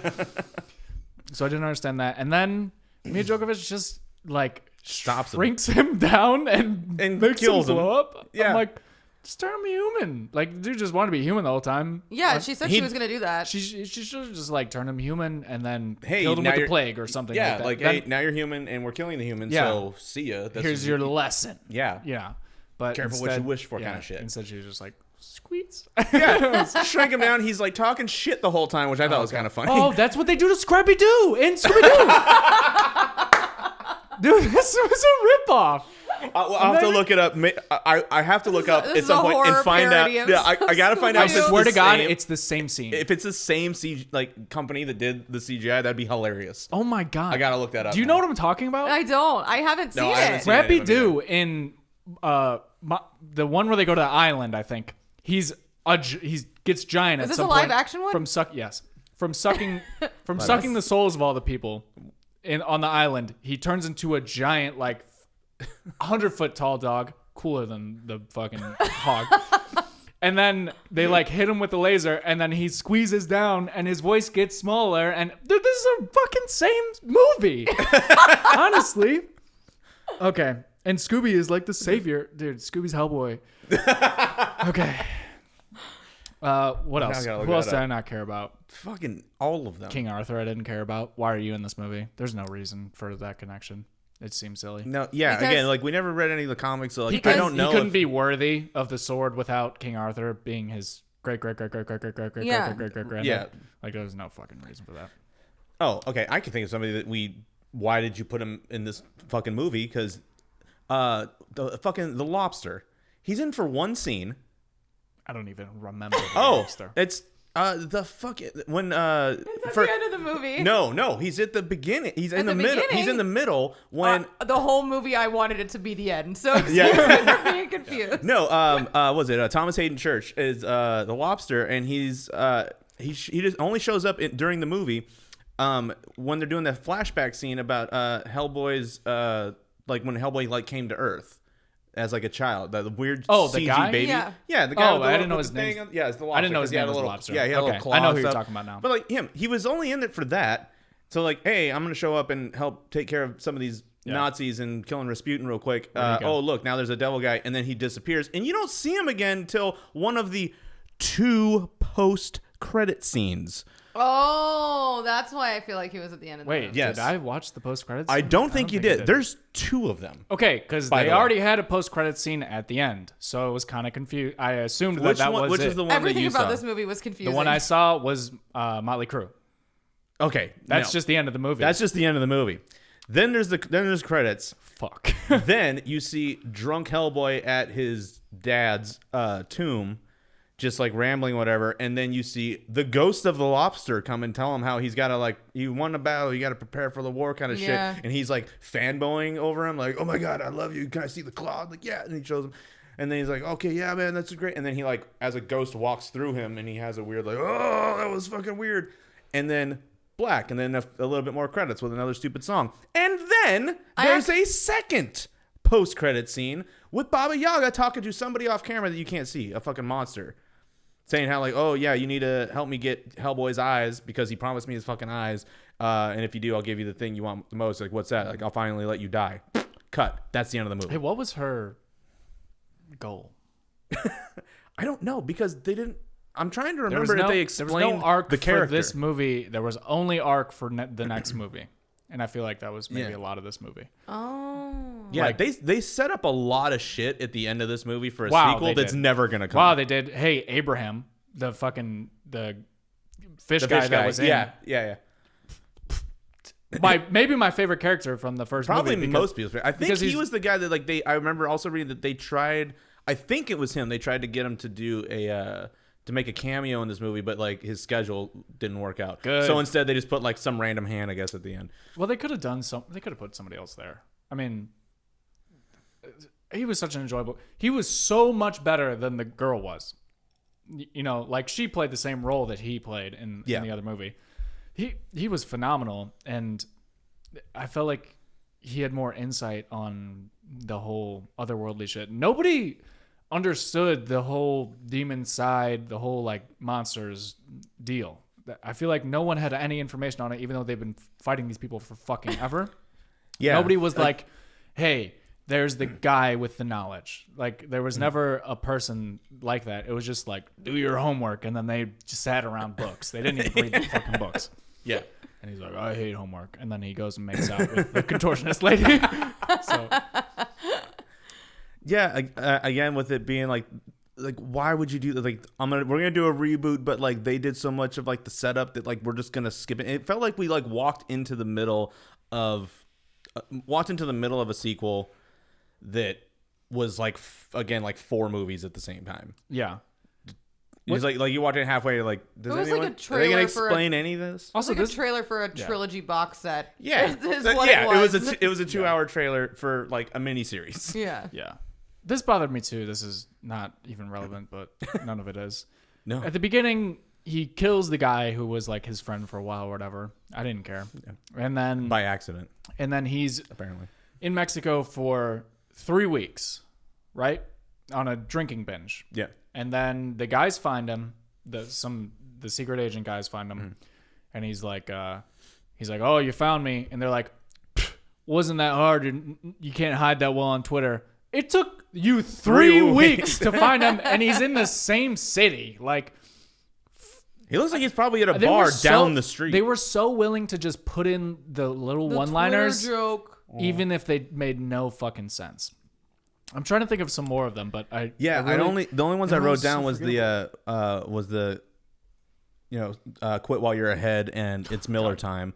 So I didn't understand that. And then Mia Djokovic just like shrinks him down and makes kills him blow up. Yeah. I'm like, just turn him human. Like, the dude just wanted to be human the whole time. Yeah, she said she was gonna do that. She should have just like turned him human and then Hey, killed him now with the you're- plague or something. Yeah, like that. hey, now you're human and we're killing the humans. Yeah. So see ya. That's Here's your lesson. Yeah. Yeah, but Careful what you wish for kind of shit. Instead, she was just like squeeze. Yeah, shrink him down. He's like talking shit the whole time, which I thought was kind of funny. Oh, that's what they do to Scrappy Doo in Scooby Doo. Dude, this was a ripoff. I'll have to look it up. I have to look up at some point and find out. Yeah, I gotta find out. I If it's swear the to God, same- it's the same scene. if it's the same company that did the CGI, that'd be hilarious. Oh my God, I gotta look that up. Do you know what I'm talking about? I don't. I haven't seen I haven't it. seen it. Scrappy Doo in the one where they go to the island, I think he gets giant. Is at this some a live point action one? From sucking the souls of all the people on the island. He turns into a giant, like 100-foot tall dog, cooler than the fucking hog. And then they like hit him with the laser, and then he squeezes down, and his voice gets smaller. And dude, this is a fucking same movie, honestly. Okay, and Scooby is like the savior, dude. Scooby's Hellboy. Okay. What else? Who else did I not care about? Fucking all of them. King Arthur, I didn't care about. Why are you in this movie? There's no reason for that connection. It seems silly. No, yeah. Because- Again, like we never read any of the comics, so like Because I don't know. he couldn't if- be worthy of the sword without King Arthur being his great granddad. Yeah. Like there's no fucking reason for that. Oh, okay. I can think of somebody that we. Why did you put him in this fucking movie? Because the Lobster. He's in for one scene. I don't even remember. The Oh, Lobster. it's the fucking when It's at the end of the movie. No, he's at the beginning. He's in At the the middle. He's beginning? in the middle when The whole movie, I wanted it to be the end. So excuse Yeah. me for being confused. no, was it Thomas Hayden Church is the Lobster, and he's he just only shows up during the movie when they're doing that flashback scene about Hellboy's like when Hellboy like came to Earth as like a child, the weird the CG guy? baby. Yeah. The guy. Oh, with the I little- didn't know with his the name. thing on- Yeah, it's the Lobster. I didn't know his 'cause he had name a was little- Lobster. Yeah, he had a Okay. little claw I know and who you're stuff. talking about now. But like he was only in it for that. So like, hey, I'm gonna show up and help take care of some of these Nazis and killing Rasputin real quick. Where'd he go? Oh look, now there's a devil guy, and then he disappears, and you don't see him again until one of the 2 post-credit scenes. Oh, that's why I feel like he was at the end of the Wait, movie. Yes. did I watch the post credits? I don't think you did. There's 2 of them. Okay, because By they the way. already had a post credit scene at the end, so it was kind of confused. I assumed Which that one? was Which it. is the one that Everything you about saw? this movie was confusing. The one I saw was Motley Crue. Okay, That's no. just the end of the movie. That's just the end of the movie. Then there's credits. fuck. Then you see drunk Hellboy at his dad's tomb, just like rambling whatever, and then you see the ghost of the Lobster come and tell him how he's got to like, you won a battle, you got to prepare for the war kind of Yeah. shit, and he's like fanboying over him like, oh my god, I love you, can I see the claw? Like, yeah, and he shows him, and then he's like, okay, yeah, man, that's great, and then he like as a ghost walks through him, and he has a weird like, oh, that was fucking weird, and then black, and then a little bit more credits with another stupid song, and then there's a second post-credit scene with Baba Yaga talking to somebody off camera that you can't see, a fucking monster, saying how like, oh yeah, you need to help me get Hellboy's eyes because he promised me his fucking eyes, and if you do, I'll give you the thing you want the most. Like, what's that? Like, I'll finally let you die. Cut. That's the end of the movie. Hey, what was her goal? I don't know because they didn't. I'm trying to There was remember if no, they there explained was no arc the character. for this movie. There was only arc for the next movie, and I feel like that was maybe Yeah. a lot of this movie. Oh. Yeah, like- they set up a lot of shit at the end of this movie for a Wow, sequel they that's did. never gonna come. Wow, they did. Hey, Abraham, the fish the guy fish that was in. yeah. Maybe my favorite character from the first Probably movie. most people's. I think because he he's- was the guy that like they. I remember also reading that they tried. I think it was him. They tried to get him to do a to make a cameo in this movie, but like his schedule didn't work out. Good. So instead, they just put like some random hand, I guess, at the end. Well, they could have done some. They could have put somebody else there. I mean, he was such an enjoyable. He was so much better than the girl was. You know, like she played the same role that he played in the other movie. He was phenomenal, and I felt like he had more insight on the whole otherworldly shit. Nobody understood the whole demon side, the whole like monsters deal. I feel like no one had any information on it, even though they've been fighting these people for fucking ever. Yeah, nobody was like, hey, there's the guy with the knowledge. Like, there was never a person like that. It was just like, do your homework. And then they just sat around books. They didn't even read the fucking books. Yeah. And he's like, I hate homework. And then he goes and makes out with the contortionist lady. So. Yeah. Again, with it being like, why would you do that? Like, we're going to do a reboot, but like they did so much of like the setup that like, we're just going to skip it. It felt like we like walked into the middle of a sequel that was like again like 4 movies at the same time. Yeah, it's like you watch it halfway. Like, does it was anyone? Like a trailer are they gonna explain any of this? Also, like a trailer for a trilogy box set. Yeah, it was a 2-hour trailer for like a mini series. Yeah. This bothered me too. This is not even relevant, but none of it is. No. At the beginning, he kills the guy who was like his friend for a while or whatever. I didn't care. Yeah. And then by accident. And then he's apparently in Mexico for 3 weeks, right? On a drinking binge. Yeah. And then the guys find him. The secret agent guys find him, and he's like, "Oh, you found me." And they're like, "Wasn't that hard? You can't hide that well on Twitter." It took you 3 weeks to find him, and he's in the same city. Like, he looks like he's probably at a bar down the street. They were so willing to just put in the little one-liners, Twitter joke. Even if they made no fucking sense. I'm trying to think of some more of them, but the only ones I wrote down was the quit while you're ahead and it's Miller time.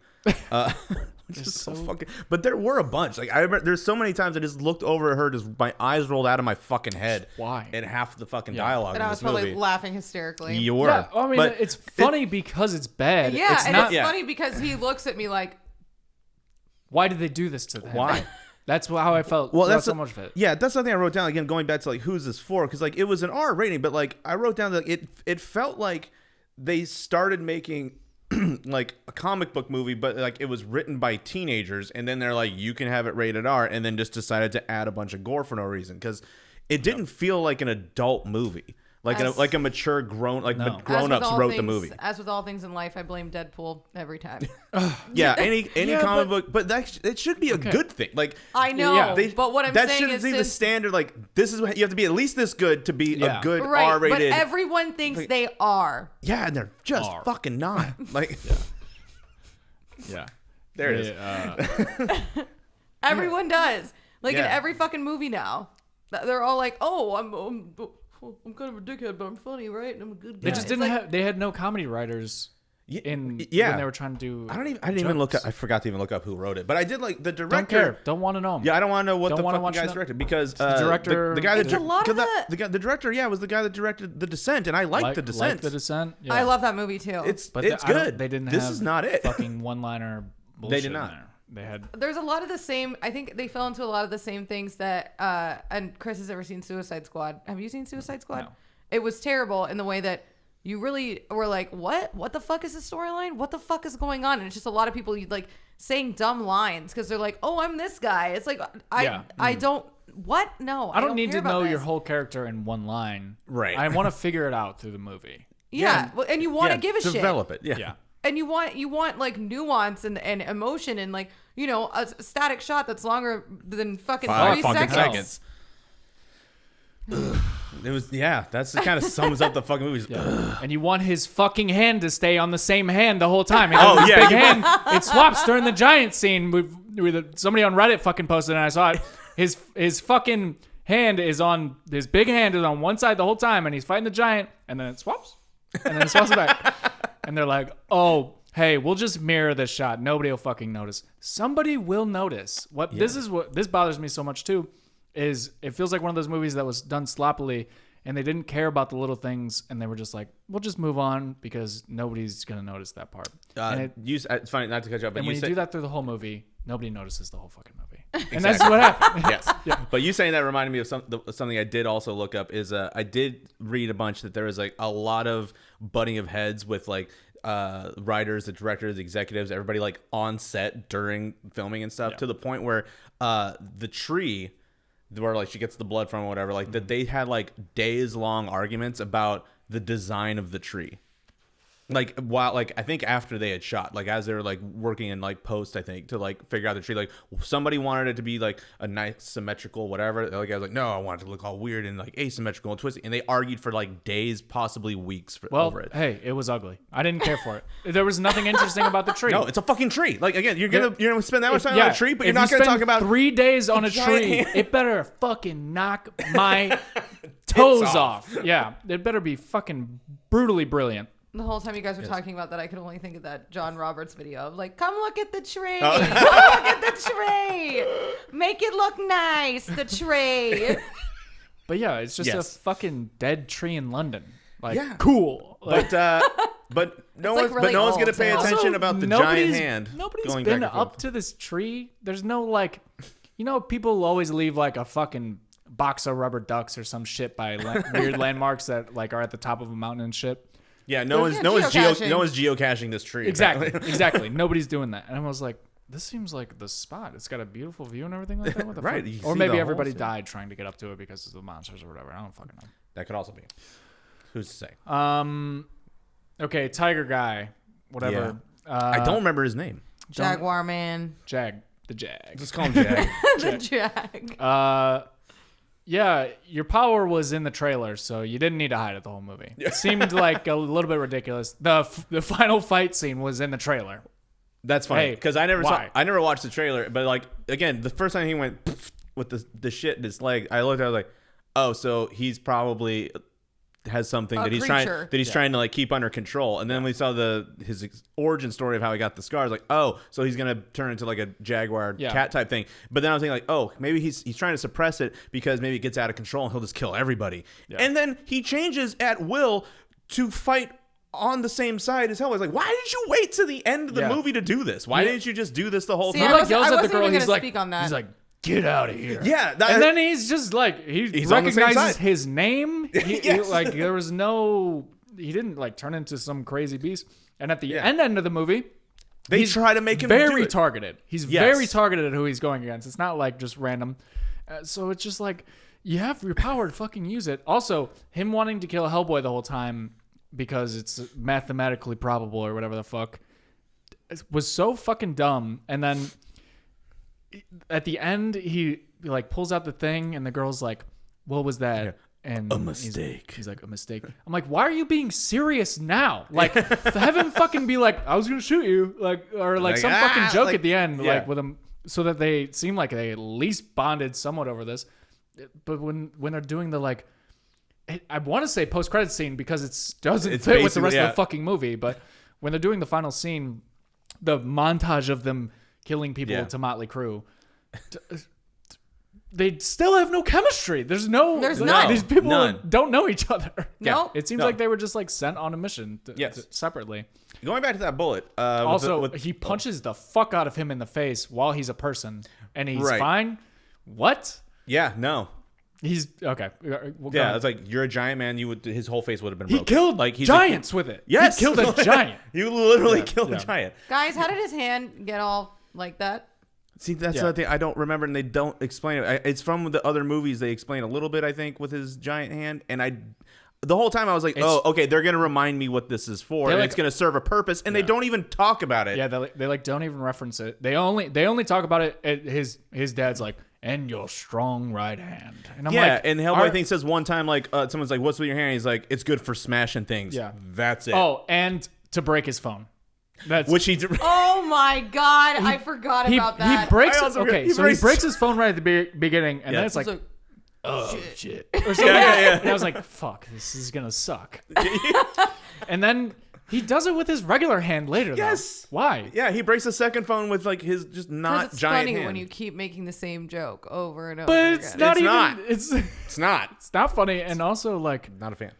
Just so fucking. But there were a bunch. Like, I remember there's so many times I just looked over at her, just my eyes rolled out of my fucking head. Why? And half the fucking dialogue. And in I was this movie. probably laughing hysterically. You were. Yeah, I mean, it's funny because it's bad. Yeah, it's it's funny because he looks at me like, why did they do this to them? Why? That's how I felt. Well, that's so much of it. Yeah, that's something I wrote down. Again, going back to like, who's this for? Because like, it was an R rating, but like, I wrote down that it felt like they started making like a comic book movie, but like it was written by teenagers, and then they're like, you can have it rated R, and then just decided to add a bunch of gore for no reason, because it didn't feel like an adult movie. Like a mature grown-ups wrote the movie. As with all things in life, I blame Deadpool every time. Yeah, any comic book, but it should be a good thing. Like, I know, but what I'm saying is, that shouldn't be the standard. Like, this is what you have to be at least this good to be a good R-rated. But everyone thinks they are. Yeah, and they're just fucking not. Like, yeah, there it is. Everyone does. Like in every fucking movie now, they're all like, "Oh, I'm kind of a dickhead, but I'm funny, right? And I'm a good guy." They just they had no comedy writers when they were trying to do. I didn't even look up. I forgot to even look up who wrote it, but I did like the director. Don't care. Don't want to know. Yeah, I don't want to know what the fucking guy's directed, because the director, the guy the director, was the guy that directed The Descent, and I liked The Descent. The Descent. Yeah. I love that movie too. It's good. They didn't. This is not it. Fucking one-liner bullshit. They did not. They had. There's a lot of the same. I think they fell into a lot of the same things that. And Chris has ever seen Suicide Squad. Have you seen Suicide Squad? No. It was terrible in the way that you really were like, what? What the fuck is the storyline? What the fuck is going on? And it's just a lot of people like saying dumb lines because they're like, oh, I'm this guy. It's like, I don't, what? No, I don't need to know your whole character in one line. Right. I want to figure it out through the movie. Yeah. Well, and you want to give a shit. Develop it. Yeah. And you want like nuance and emotion and like, you know, a static shot that's longer than fucking 3 seconds. It was that's kind of sums up the fucking movies. Yeah. And you want his fucking hand to stay on the same hand the whole time. And big hand. It swaps during the giant scene. With somebody on Reddit fucking posted, and I saw it. His fucking hand is on his big hand is on one side the whole time, and he's fighting the giant, and then it swaps, and then it swaps it back. And they're like, oh, hey, we'll just mirror this shot. Nobody will fucking notice. Somebody will notice. This bothers me so much too. Is it feels like one of those movies that was done sloppily, and they didn't care about the little things, and they were just like, we'll just move on because nobody's gonna notice that part. It's funny not to cut you up, but when you do that through the whole movie, nobody notices the whole fucking movie. And that's what happened. Yes. Yeah. But you saying that reminded me of something I did also look up is I did read a bunch that there was like a lot of butting of heads with like writers, the directors, the executives, everybody like on set during filming and stuff to the point where the tree where like she gets the blood from or whatever, like that they had like days long arguments about the design of the tree. Like while like I think after they had shot, like as they were like working in like post, I think to like figure out the tree, like somebody wanted it to be like a nice symmetrical whatever. Like I was like, no, I want it to look all weird and like asymmetrical and twisty. And they argued for like days, possibly weeks over it. Hey, it was ugly. I didn't care for it. There was nothing interesting about the tree. No, it's a fucking tree. Like again, you're gonna spend that much time on a tree, but you're not gonna talk about 3 days on a tree. It better fucking knock my toes off. Yeah, it better be fucking brutally brilliant. The whole time you guys were talking about that, I could only think of that John Roberts video of like, come look at the tree. Come look at the tree. Make it look nice, the tree. But yeah, it's just a fucking dead tree in London. Like, cool. Like, but no one's going to pay attention about the giant hand. Nobody's been up to this tree. There's no like, people always leave like a fucking box of rubber ducks or some shit by weird landmarks that like are at the top of a mountain and shit. Yeah, no one's geocaching this tree. Exactly. Nobody's doing that. And I was like, this seems like the spot. It's got a beautiful view and everything like that. What the right. fuck? Or maybe everybody died trying to get up to it because of the monsters or whatever. I don't fucking know. That could also be. Who's to say? Okay, Tiger Guy. Whatever. Yeah. I don't remember his name. Jaguar Man. The Jag. Just call him Jag. The Jag. Yeah, your power was in the trailer, so you didn't need to hide it the whole movie. It seemed like a little bit ridiculous. The final fight scene was in the trailer. That's funny because I never watched the trailer, but like again, the first time he went with the shit in his leg, I looked at it, I was like, oh, so he's probably has something that he's trying to like keep under control. And then we saw his origin story of how he got the scars. Like, oh, so he's gonna turn into like a jaguar cat type thing. But then I was thinking like, oh, maybe he's trying to suppress it because maybe it gets out of control and he'll just kill everybody. Yeah. And then he changes at will to fight on the same side as Hellboy. Like, why did you wait to the end of the movie to do this? Why didn't you just do this the whole time? He like yells at the girl. He's like, get out of here. Yeah. And then he's just like, he recognizes his name. He, like, there was no, he didn't like turn into some crazy beast. And at the end of the movie, they try to make him very targeted. He's very targeted at who he's going against. It's not like just random. So it's just like, you have your power to fucking use it. Also, him wanting to kill Hellboy the whole time because it's mathematically probable or whatever the fuck was so fucking dumb. And then at the end, he like pulls out the thing, and the girl's like, "What was that?" Yeah. And a mistake. He's like, "A mistake." I'm like, "Why are you being serious now? Like, have him fucking be like, I was gonna shoot you," like, or like some fucking joke like, at the end, like with him, so that they seem like they at least bonded somewhat over this. But when they're doing the like, I want to say post-credit scene because it doesn't fit with the rest of the fucking movie, but when they're doing the final scene, the montage of them killing people to Motley Crue, they still have no chemistry. There's none. These people don't know each other. No. It seems like they were just like sent on a mission separately. Going back to that bullet. He punches the fuck out of him in the face while he's a person, and he's fine. What? Yeah, no. He's okay. It's like you're a giant man. His whole face would have been broken. He killed like giants with it. Yes, he killed a giant. You literally killed a giant. Guys, how did his hand get all like that? See, that's the other thing I don't remember, and they don't explain it. It's from the other movies. They explain a little bit, I think, with his giant hand, and the whole time I was like, oh, okay, they're gonna remind me what this is for, and it's gonna serve a purpose, and they don't even talk about it. Yeah, they like don't even reference it. They only talk about it. His dad's like, and your strong right hand. And I'm like, and Hellboy I think says one time like someone's like, what's with your hand? He's like, it's good for smashing things. Yeah, that's it. Oh, and to break his phone. Which he oh my god, I forgot about that. He breaks he breaks his phone right at the beginning, and then it's like oh shit. Or something. And I was like, fuck, this is gonna suck. And then he does it with his regular hand later. Yes. Though. Why? Yeah, he breaks the second phone with like his just not it's giant funny hand. When you keep making the same joke over and over. But it's again. not. It's not. It's not funny, and also like not a fan.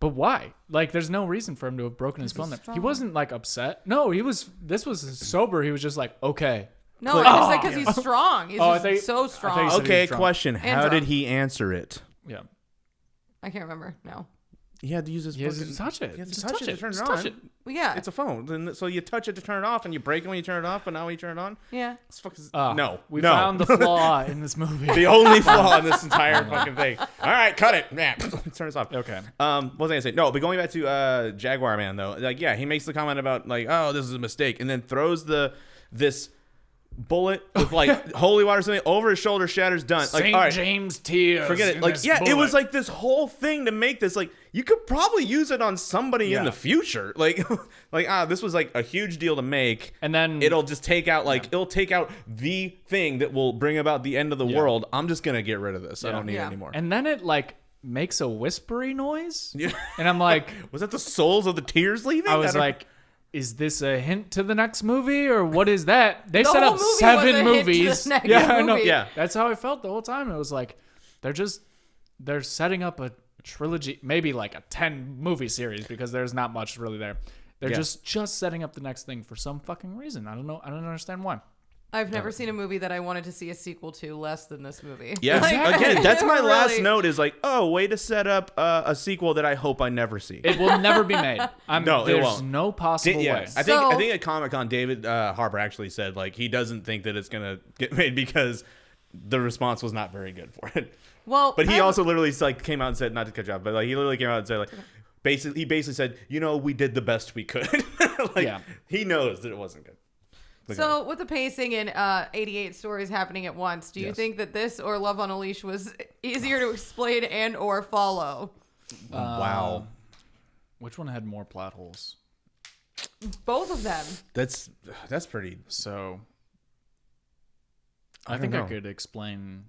But why? Like, there's no reason for him to have broken his phone. He wasn't like upset. No, he was. This was sober. He was just like, okay, No, I just said because he's strong. He's I just so strong. you said Okay, drunk. question. How drunk. did he answer it? Yeah. I can't remember. No. He had to use his He has fucking- to touch it. He has to Just touch it to turn it Just on. touch it. Well, yeah. It's a phone. Then so you touch it to turn it off, and you break it when you turn it off. But now when you turn it on, Yeah. it's fucking We no. found the flaw in this movie. The only flaw in this entire fucking thing. All right, cut it. Man, turn this off. Okay. What was I gonna say? No, but going back to Jaguar Man though, like yeah, he makes the comment about like, oh, this is a mistake, and then throws this bullet with like holy water or something over his shoulder, shatters, done. Like, St. all right, James tears. forget it. in Like this yeah, it was bullet. like this whole thing to make this like you could probably use it on somebody in Yeah. the future. Like this was like a huge deal to make. And then It'll just take out it'll take out the thing that will bring about the end of the world. I'm just gonna get rid of this. I don't need it anymore. And then it like makes a whispery noise. Yeah. And I'm like, Was that the souls of the tears leaving? I was don't- like, is this a hint to the next movie or what is that? They The set whole up movie was a 7 hint to the movies. next Yeah, I know. movie. Yeah. That's how I felt the whole time. It was like they're setting up a trilogy, maybe like a 10 movie series because there's not much really there. They're Yeah. just setting up the next thing for some fucking reason. I don't know. I don't understand why. I've never seen a movie that I wanted to see a sequel to less than this movie. Yes, Like, again, that's my last really- note is like, oh, way to set up a sequel that I hope I never see. It will never be made. No, it there's won't. no possible way. I So- think at Comic-Con, David Harper actually said like he doesn't think that it's gonna get made because the response was not very good for it. Well, But he I'm- also literally like came out and said, not to cut you off, but like he literally came out and said like, he basically said, we did the best we could. Like Yeah. he knows that it wasn't good. So with the pacing and 88 stories happening at once, do you Yes. think that this or Love on a Leash was easier to explain and or follow? Wow, Which one had more plot holes? Both of them. that's pretty. So I I think don't I know. could explain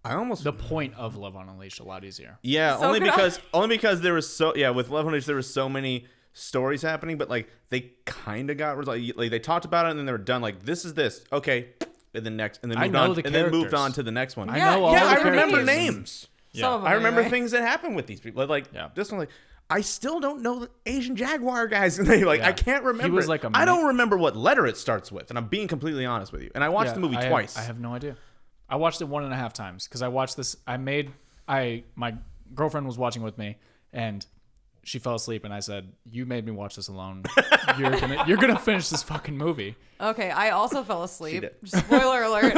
I almost the point of Love on a Leash a lot easier. Yeah, So only could I. because there was with Love on Leash there was so many stories happening, but like they kind of got like they talked about it and then they were done. Like this is this okay, and then next, and then I moved know on, the and then moved characters. on to the next one. I Yeah, know all yeah, the I remember characters. names. Some of them, I remember anyway. things that happened with these people. Like Yeah. this one, like I still don't know the Asian Jaguar guys, and they like Yeah. I can't remember. He was it. like a I don't remember what letter it starts with, and I'm being completely honest with you. And I watched the movie twice. I have no idea. I watched it 1.5 times because I watched this. My girlfriend was watching with me and she fell asleep and I said, "You made me watch this alone. You're gonna finish this fucking movie." Okay, I also fell asleep. did. Spoiler alert.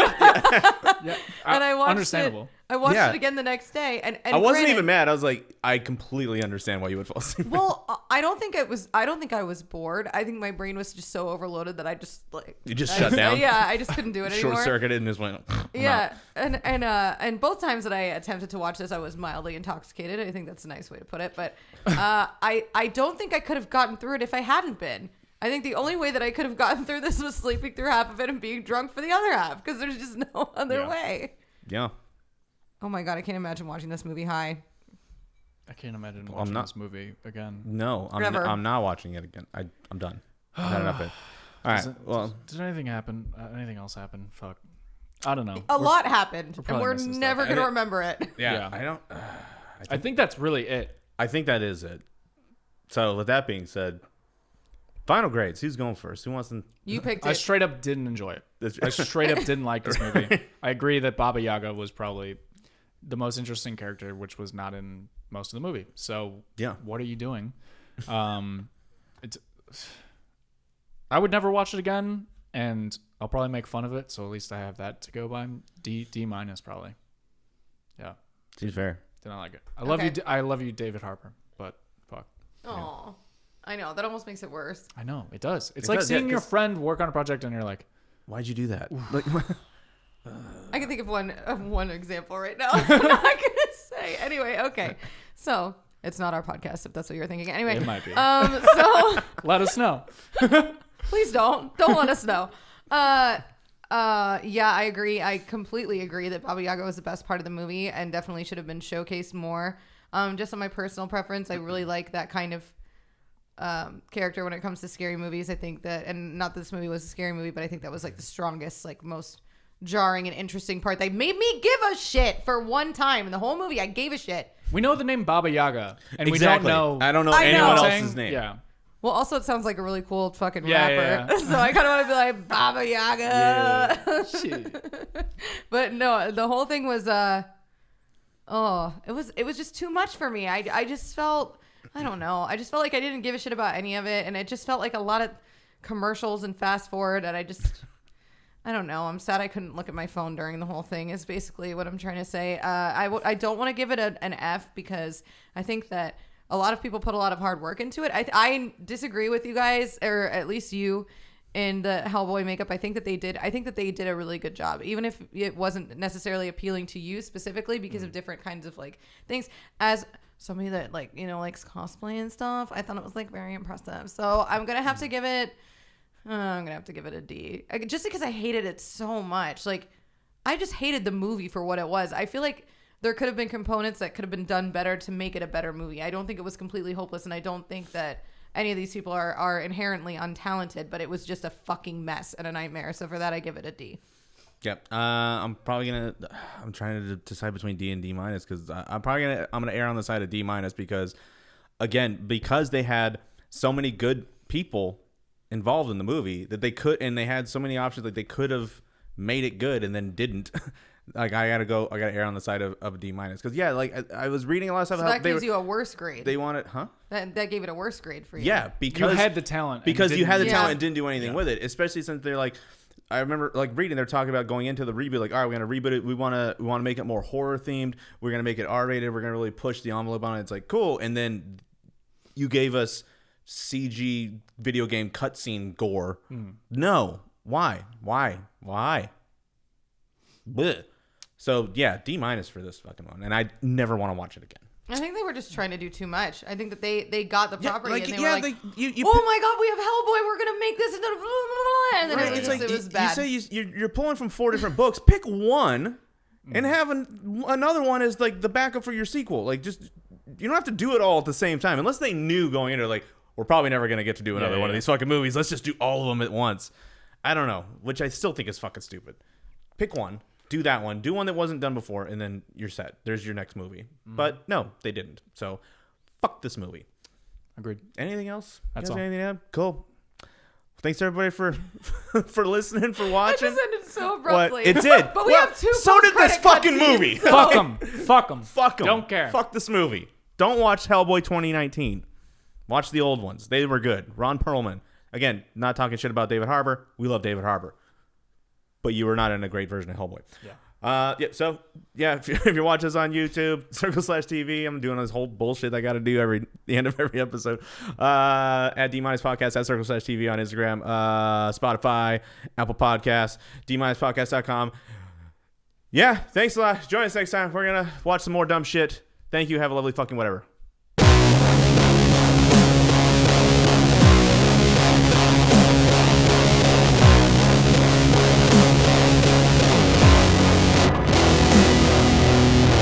Yeah, And I watched understandable. it. I watched Yeah. it again the next day, and I wasn't granted- even mad. I was like, I completely understand why you would fall asleep. Well, I don't think I was bored. I think my brain was just so overloaded that I just like You just shut down? Yeah, I just couldn't do it anymore. Short circuited and just went. Yeah, and both times that I attempted to watch this, I was mildly intoxicated. I think that's a nice way to put it. But I don't think I could have gotten through it if I hadn't been. I think the only way that I could have gotten through this was sleeping through half of it and being drunk for the other half because there's just no other Yeah. way. Yeah. Oh my god, I can't imagine watching this movie high. I can't imagine watching not- this movie again. No, Never. I'm not watching it again. I'm done. I've had enough of it. All right. Well, Did anything happen? Anything else happen? Fuck. I don't know. A lot happened, and probably we're missing stuff. never And gonna it- remember it. yeah. Yeah. I don't. I think that's really it. I think that is it. So with that being said, final grades. Who's going first? Who wants to? You picked I it. straight up didn't enjoy it. This- I straight up didn't like this movie. I agree that Baba Yaga was probably the most interesting character, which was not in most of the movie. So Yeah. what are you doing? It's. I would never watch it again, and I'll probably make fun of it. So at least I have that to go by. D minus probably. Yeah, Seems fair. did not like it. I love Okay. you. I love you, David Harper. But fuck. Oh, I know that almost makes it worse. I know it does. It's It like does, yeah, seeing your 'cause- friend work on a project, and you're like, Why'd you do that? Like, I can think of one example right now. I'm not gonna say. Anyway, okay. So it's not our podcast if that's what you're thinking. Anyway, It might be. So let us know. please don't let us know. Yeah, I agree. I completely agree that Baba Yaga was the best part of the movie and definitely should have been showcased more. Just on my personal preference, I really like that kind of character when it comes to scary movies. I think that, and not that this movie was a scary movie, but I think that was like the strongest, like most jarring and interesting part. They made me give a shit for one time in the whole movie. I gave a shit. We know the name Baba Yaga, and exactly. we don't know. I don't know I know. anyone Saying- else's name. Yeah. Well, also it sounds like a really cool fucking Yeah, rapper. yeah. So I kind of want to be like Baba Yaga. Yeah. Shit. But no, the whole thing was it was just too much for me. I just felt, I don't know. I just felt like I didn't give a shit about any of it, and it just felt like a lot of commercials and fast forward, and I don't know. I'm sad I couldn't look at my phone during the whole thing is basically what I'm trying to say. I don't want to give it an F because I think that a lot of people put a lot of hard work into it. I disagree with you guys, or at least you, in the Hellboy makeup. I think that they did a really good job, even if it wasn't necessarily appealing to you specifically because of different kinds of like things. As somebody that like, you know, likes cosplay and stuff, I thought it was like very impressive. So I'm gonna have to give it a D, just because I hated it so much. Like, I just hated the movie for what it was. I feel like there could have been components that could have been done better to make it a better movie. I don't think it was completely hopeless, and I don't think that any of these people are inherently untalented, but it was just a fucking mess and a nightmare. So for that, I give it a D. Yep. I'm trying to decide between D and D minus because I'm gonna err on the side of D minus because they had so many good people involved in the movie that they had so many options, like they could have made it good and then didn't. Like I gotta err on the side of D minus because like I was reading a lot of stuff. So that gives you a worse grade. They wanted, That gave it a worse grade for you. Yeah, because you had the talent. Because you had the talent and didn't do anything with it. Especially since they're like, I remember like reading, they're talking about going into the reboot. Like, all right, we're gonna reboot it. We want to make it more horror themed. We're gonna make it R-rated. We're gonna really push the envelope on it. It's like cool. And then you gave us CG video game cutscene gore. No, why? Blech. So yeah, D minus for this fucking one, and I never want to watch it again. I think they were just trying to do too much. I think that they got the property and they were like, you oh my god, we have Hellboy, we're gonna make this into and then it was bad. You say you're pulling from 4 different books. Pick one, and have another one as like the backup for your sequel. Like just you don't have to do it all at the same time, unless they knew going into it, like we're probably never gonna get to do another one of these fucking movies. Let's just do all of them at once. I don't know, which I still think is fucking stupid. Pick one. Do that one. Do one that wasn't done before, and then you're set. There's your next movie. But no, they didn't. So, fuck this movie. Agreed. Anything else? That's all. Anything to add? Cool. Thanks everybody for listening, for watching. It just ended so abruptly. It did. But we have 2 So did this post-credit fucking cutscenes, movie. so- Fuck them. Fuck them. Fuck them. Don't care. Fuck this movie. Don't watch Hellboy 2019. Watch the old ones. They were good. Ron Perlman. Again, not talking shit about David Harper. We love David Harper. But you were not in a great version of Hellboy. Yeah. So if you're watching us on YouTube, /TV, I'm doing this whole bullshit I got to do the end of every episode. At dminus podcast, at /TV on Instagram, Spotify, Apple Podcasts, dminuspodcast.com. Yeah, thanks a lot. Join us next time. We're gonna watch some more dumb shit. Thank you. Have a lovely fucking whatever.